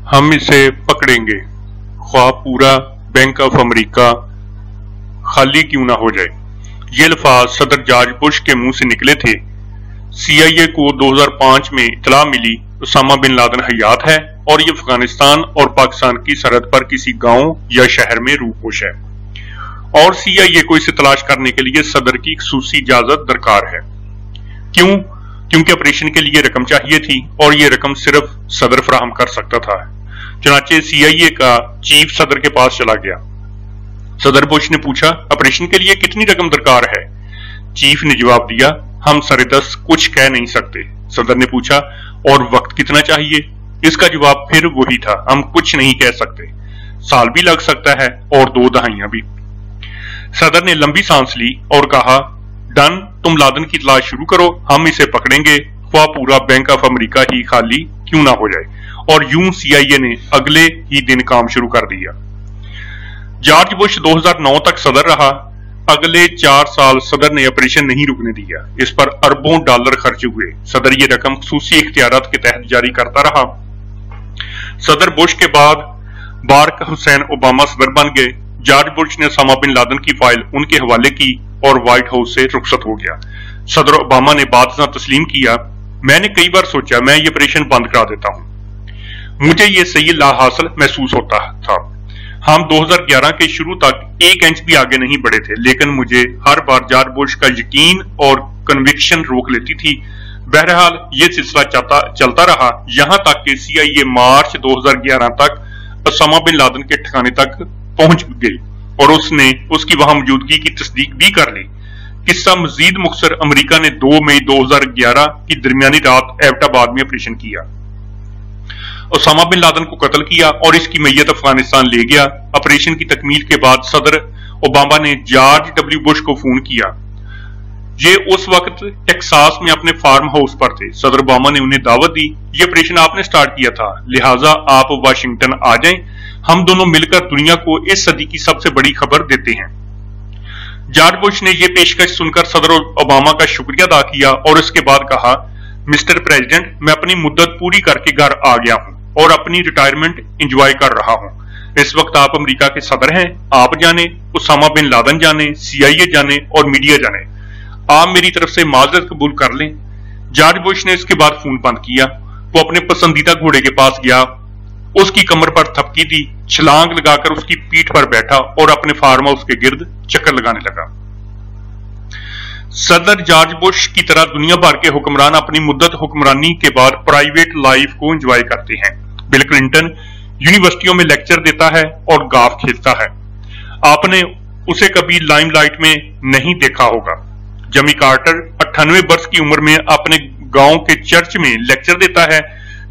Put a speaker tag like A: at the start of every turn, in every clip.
A: हम इसे पकड़ेंगे, ख्वाह पूरा बैंक ऑफ अमेरिका खाली क्यों ना हो जाए। ये अल्फाज सदर जॉर्ज बुश के मुंह से निकले थे। CIA को 2005 में इतला मिली उसामा बिन लादेन हयात है और ये अफगानिस्तान और पाकिस्तान की सरहद पर किसी गांव या शहर में रूपोश है, और CIA को इसे तलाश करने के लिए सदर की खसूसी इजाजत दरकार है। क्यों? क्योंकि ऑपरेशन के लिए रकम चाहिए थी और ये रकम सिर्फ सदर फराहम कर सकता था। चुनाचे CIA का चीफ सदर के पास चला गया। सदर बुश ने पूछा, ऑपरेशन के लिए कितनी रकम दरकार है? चीफ ने जवाब दिया, हम सरेदस कुछ कह नहीं सकते। सदर ने पूछा, और वक्त कितना चाहिए? इसका जवाब फिर वही था, हम कुछ नहीं कह सकते, साल भी लग सकता है और 2 दहाइयां भी। सदर ने लंबी सांस ली और कहा, डन, तुम लादेन की तलाश शुरू करो, हम इसे पकड़ेंगे, ख्वाह पूरा बैंक ऑफ अमेरिका ही खाली क्यों ना हो जाए। और यूं CIA ने अगले ही दिन काम शुरू कर दिया। जॉर्ज बुश 2009 तक सदर रहा। अगले 4 साल सदर ने ऑपरेशन नहीं रुकने दिया। इस पर अरबों डॉलर खर्च हुए। सदर ये रकम खुसूसी इख्तियारात के तहत जारी करता रहा। सदर बुश के बाद बारक हुसैन ओबामा सदर बन गए। जॉर्ज बुश ने ओसामा बिन लादेन की फाइल उनके हवाले की और व्हाइट हाउस से रुखसत हो गया। सदर ओबामा ने बात ना तस्लीम किया। मैंने कई बार सोचा मैं ये ऑपरेशन बंद करा देता हूं, मुझे ये सही लाहासिल महसूस होता था। हम 2011 के शुरू तक 1 इंच भी आगे नहीं बढ़े थे, लेकिन मुझे हर बार जॉर्ज बुश का यकीन और कन्विक्शन रोक लेती थी। बहरहाल ये सिलसिला चलता रहा, यहां तक कि CIA मार्च 2011 तक ओसामा बिन लादेन के ठिकाने तक पहुंच गई और उसने उसकी वहां मौजूदगी की तस्दीक भी कर ली। किस्सा मजीद मुख्तसर, अमेरिका ने 2 मई 2011 की दरमियानी रात एबटाबाद में ऑपरेशन किया, ओसामा बिन लादेन को कत्ल किया और इसकी मैयत अफगानिस्तान ले गया। ऑपरेशन की तकमील के बाद सदर ओबामा ने जॉर्ज W बुश को फोन किया। ये उस वक्त टेक्सास में अपने फार्म हाउस पर थे। सदर ओबामा ने उन्हें दावत दी, ये ऑपरेशन आपने स्टार्ट किया था, लिहाजा आप वाशिंगटन आ जाएं, हम दोनों मिलकर दुनिया को इस सदी की सबसे बड़ी खबर देते हैं। जॉर्ज बुश ने यह पेशकश सुनकर सदर ओबामा का शुक्रिया अदा किया और इसके बाद कहा, मिस्टर प्रेसिडेंट, मैं अपनी मुद्दत पूरी करके घर आ गया हूं और अपनी रिटायरमेंट एंजॉय कर रहा हूं। इस वक्त आप अमेरिका के सदर हैं, आप जाने, ओसामा बिन लादेन जाने, CIA जाने और मीडिया जाने, आप मेरी तरफ से माजरत कबूल कर लें। जॉर्ज बुश ने इसके बाद फोन बंद किया। वो अपने पसंदीदा घोड़े के पास गया, उसकी कमर पर थपकी दी, छलांग लगाकर उसकी पीठ पर बैठा और अपने फार्म हाउस के गिर्द चक्कर लगाने लगा। सदर जॉर्ज बुश की तरह दुनिया भर के हुक्मरान अपनी मुद्दत हुक्मरानी के बाद प्राइवेट लाइफ को एंजॉय करते हैं। बिल क्लिंटन यूनिवर्सिटियों में लेक्चर देता है और गाफ खेलता है, आपने उसे कभी लाइमलाइट में नहीं देखा होगा। जमी कार्टर 98 वर्ष की उम्र में अपने गांव के चर्च में लेक्चर देता है।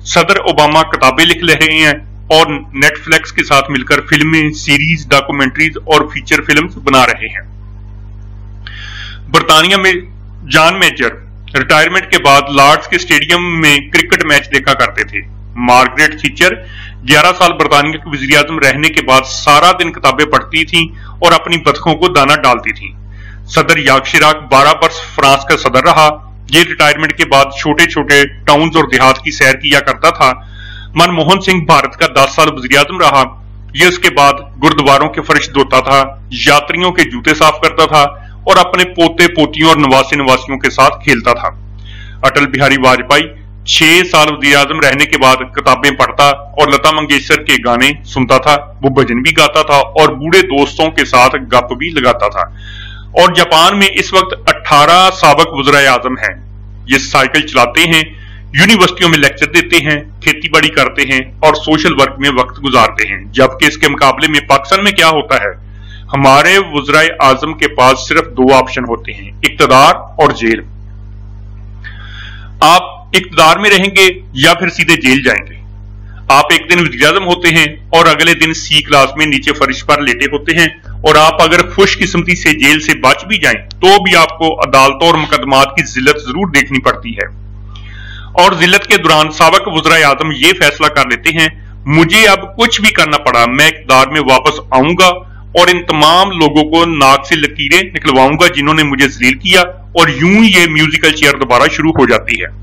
A: सदर ओबामा किताबें लिख रहे हैं और नेटफ्लिक्स के साथ मिलकर फिल्में, सीरीज, डॉक्यूमेंट्रीज और फीचर फिल्म्स बना रहे हैं। बरतानिया में जॉन मेजर रिटायरमेंट के बाद लॉर्ड्स के स्टेडियम में क्रिकेट मैच देखा करते थे। मार्गरेट थीचर 11 साल बरतानिया के वजीर आजम रहने के बाद सारा दिन किताबें पढ़ती थीं और अपनी बतखों को दाना डालती थीं। सदर याक शिराक 12 वर्ष फ्रांस का सदर रहा। ये रिटायरमेंट के बाद छोटे छोटे टाउन्स और देहात की सैर किया करता था। मनमोहन सिंह भारत का 10 साल वजीर आजम रहा। ये उसके बाद गुरुद्वारों के फर्श धोता था, यात्रियों के जूते साफ करता था और अपने पोते पोतियों और नवासे नवासियों के साथ खेलता था। अटल बिहारी वाजपेयी 6 साल वजीर आजम रहने के बाद किताबें पढ़ता और लता मंगेशकर के गाने सुनता था। वो भजन भी गाता था और बूढ़े दोस्तों के साथ गप भी लगाता था। और जापान में इस वक्त 18 साबक वज़ीर आज़म हैं। ये साइकिल चलाते हैं, यूनिवर्सिटियों में लेक्चर देते हैं, खेती बाड़ी करते हैं और सोशल वर्क में वक्त गुजारते हैं। जबकि इसके मुकाबले में पाकिस्तान में क्या होता है, हमारे वज़ीर आज़म के पास सिर्फ 2 ऑप्शन होते हैं, इक्तदार और जेल। आप इक्तदार में रहेंगे या फिर सीधे जेल जाएंगे। आप एक दिन वज़ीर आज़म होते हैं और अगले दिन C क्लास में नीचे फर्श पर लेटे होते हैं, और आप अगर खुशकिस्मती से जेल से बच भी जाएं तो भी आपको अदालतों और मुकदमात की जिल्लत जरूर देखनी पड़ती है। और जिल्लत के दौरान साबिक वज़ीर आज़म ये फैसला कर लेते हैं, मुझे अब कुछ भी करना पड़ा, मैं इक़्तिदार में वापस आऊंगा और इन तमाम लोगों को नाक से लकीरें निकलवाऊंगा जिन्होंने मुझे जलील किया, और यूं ये म्यूजिकल चेयर दोबारा शुरू हो जाती है।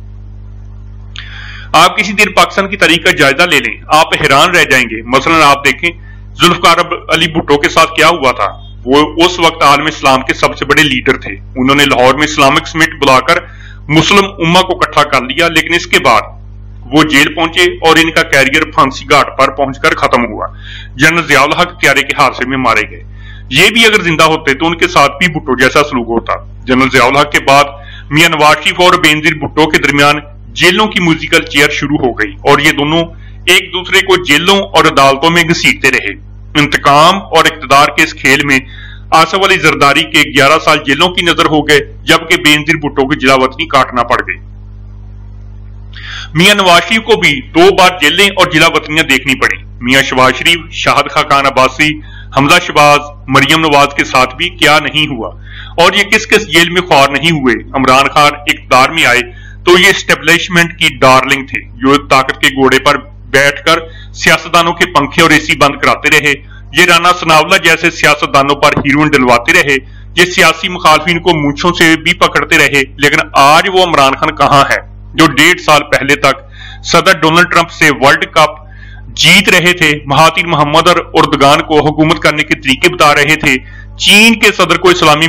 A: आप किसी देर पाकिस्तान की तारीख का जायजा ले लें, आप हैरान रह जाएंगे। मसलन आप देखें जुल्फकार अली भुट्टो के साथ क्या हुआ था। वो उस वक्त आलम इस्लाम के सबसे बड़े लीडर थे। उन्होंने लाहौर में इस्लामिक समिट बुलाकर मुस्लिम उम्मा को इकट्ठा कर लिया, लेकिन इसके बाद वो जेल पहुंचे और इनका कैरियर फांसी घाट पर पहुंचकर खत्म हुआ। जनरल जियाउल हक क्यारे के हादसे में मारे गए। ये भी अगर जिंदा होते तो उनके साथ भी भुट्टो जैसा सलूक होता। जनरल जियाउल हक के बाद मियां नवाज शरीफ और बेनजीर भुट्टो के दरमियान जेलों की म्यूजिकल चेयर शुरू हो गई और ये दोनों एक दूसरे को जेलों और अदालतों में घसीटते रहे। इंतकाम और इक्तदार के इस खेल में आसफ अली जरदारी के 11 साल जेलों की नजर हो गए, जबकि बेनजीर भुट्टो की जिलावतनी काटना पड़ गई। मियां नवाज शरीफ को भी 2 बार जेलें और जिलावतनियां देखनी पड़ी। मियां शहबाज शरीफ, शाहिद खान अब्बासी, हमजा शहबाज, मरियम नवाज के साथ भी क्या नहीं हुआ। और ये किस किस जेल में ख्वार नहीं हुए। इमरान खान इक़्तिदार में आए तो ये एस्टेब्लिशमेंट की डार्लिंग थे, जो ताकत के घोड़े पर बैठकर सियासतदानों के पंखे और एसी बंद कराते रहे। ये राना सनावला जैसे सियासतदानों पर हीरोइन डलवाते रहे। ये सियासी मुखालफिन को मूंछों से भी पकड़ते रहे। लेकिन आज वो इमरान खान कहां है, जो 1.5 साल पहले तक सदर डोनाल्ड ट्रंप से वर्ल्ड कप जीत रहे थे, महातिर मोहम्मद और उर्दगान को हुकूमत करने के तरीके बता रहे थे, चीन के सदर को इस्लामी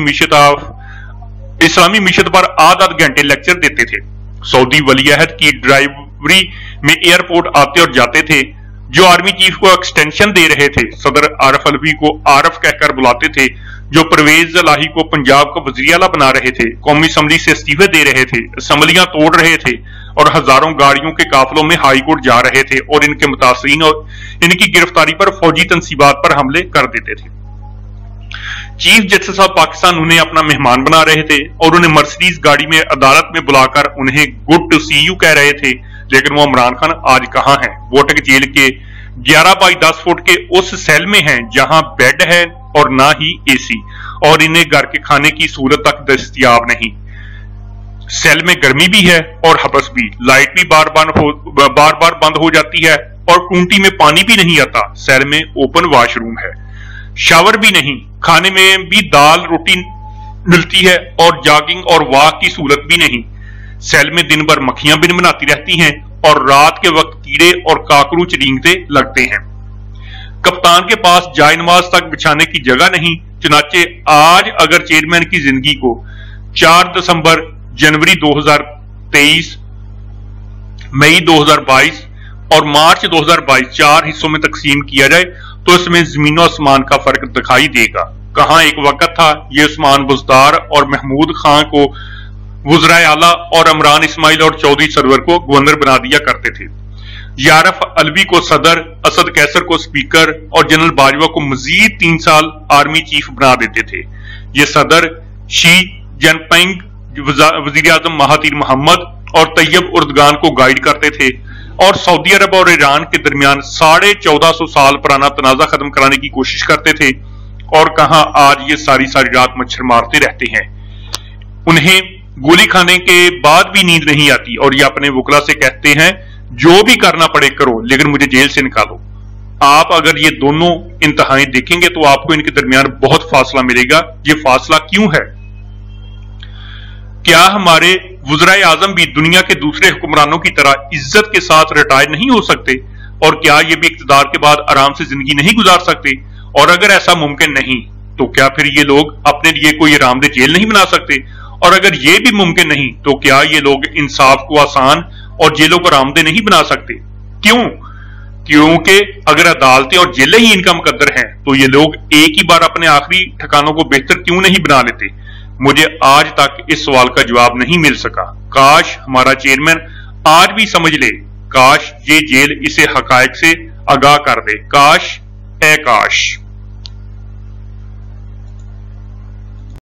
A: मिशत पर आध घंटे लेक्चर देते थे, सऊदी वली अहद की ड्राइवरी में एयरपोर्ट आते और जाते थे, जो आर्मी चीफ को एक्सटेंशन दे रहे थे, सदर आरफ अलवी को आरफ कहकर बुलाते थे, जो परवेज लाही को पंजाब का वज़ीर आला बना रहे थे, कौमी असम्बली से इस्तीफे दे रहे थे, असम्बलियां तोड़ रहे थे और हजारों गाड़ियों के काफिलों में हाई कोर्ट जा रहे थे और इनके मुतासिरीन और इनकी गिरफ्तारी पर फौजी तंसीबात पर हमले कर देते थे। चीफ जस्टिस ऑफ पाकिस्तान उन्हें अपना मेहमान बना रहे थे और उन्हें मर्सिडीज गाड़ी में अदालत में बुलाकर उन्हें गुड टू सी यू कह रहे थे। लेकिन वो इमरान खान आज कहां है। वो अटक जेल के 11 बाई 10 फुट के उस सेल में हैं जहां बेड है और ना ही एसी, और इन्हें घर के खाने की सहूलत तक दस्तयाब नहीं। सेल में गर्मी भी है और हबस भी, लाइट भी बार बार बंद हो जाती है और टूंटी में पानी भी नहीं आता। सेल में ओपन वॉशरूम है, शावर भी नहीं, खाने में भी दाल रोटी मिलती है और जॉगिंग और वॉक की सहूलत भी नहीं। सेल में दिन भर मक्खियां बिन बनाती रहती हैं और रात के वक्त कीड़े और काकरूच रेंगते लगते हैं। कप्तान के पास जायनमाज तक बिछाने की जगह नहीं। चुनाचे आज अगर चेयरमैन की जिंदगी को 4 दिसंबर, जनवरी 2023, मई 2022 और मार्च 2022 4 हिस्सों में तकसीम किया जाए तो इसमें जमीन और आसमान का फर्क दिखाई देगा। कहां एक वक्त था ये उस्मान बुज़दार और महमूद खान को वज़राए आला और इमरान इस्माइल और चौधरी सरवर को गवर्नर बना दिया करते थे, यारफ अलवी को सदर, असद कैसर को स्पीकर और जनरल बाजवा को मजीद 3 साल आर्मी चीफ बना देते थे। ये सदर शी जिनपिंग, वजीर आजम महातिर मोहम्मद और तैयब उर्दगान को गाइड करते थे और सऊदी अरब और ईरान के दरमियान 1450 साल पुराना तनाजा खत्म कराने की कोशिश करते थे। और कहां आज ये सारी रात मच्छर मारते रहते हैं। उन्हें गोली खाने के बाद भी नींद नहीं आती और ये अपने वकला से कहते हैं जो भी करना पड़े करो, लेकिन मुझे जेल से निकालो। आप अगर ये दोनों इंतहाएं देखेंगे तो आपको इनके दरमियान बहुत फासला मिलेगा। ये फासला क्यों है? क्या हमारे वज़राए आज़म भी दुनिया के दूसरे हुक्मरानों की तरह इज्जत के साथ रिटायर नहीं हो सकते? और क्या ये भी इक़्तिदार के बाद आराम से जिंदगी नहीं गुजार सकते? और अगर ऐसा मुमकिन नहीं तो क्या फिर ये लोग अपने लिए कोई आरामदेह जेल नहीं बना सकते? और अगर ये भी मुमकिन नहीं तो क्या ये लोग इंसाफ को आसान और जेलों को आरामदेह नहीं बना सकते? क्यों? क्योंकि अगर अदालतें और जेलें ही इनका मुकद्दर हैं तो ये लोग एक ही बार अपने आखिरी ठिकानों को बेहतर क्यों नहीं बना लेते? मुझे आज तक इस सवाल का जवाब नहीं मिल सका। काश हमारा चेयरमैन आज भी समझ ले, काश ये जेल इसे हकायक से आगाह कर दे। काश, ए काश।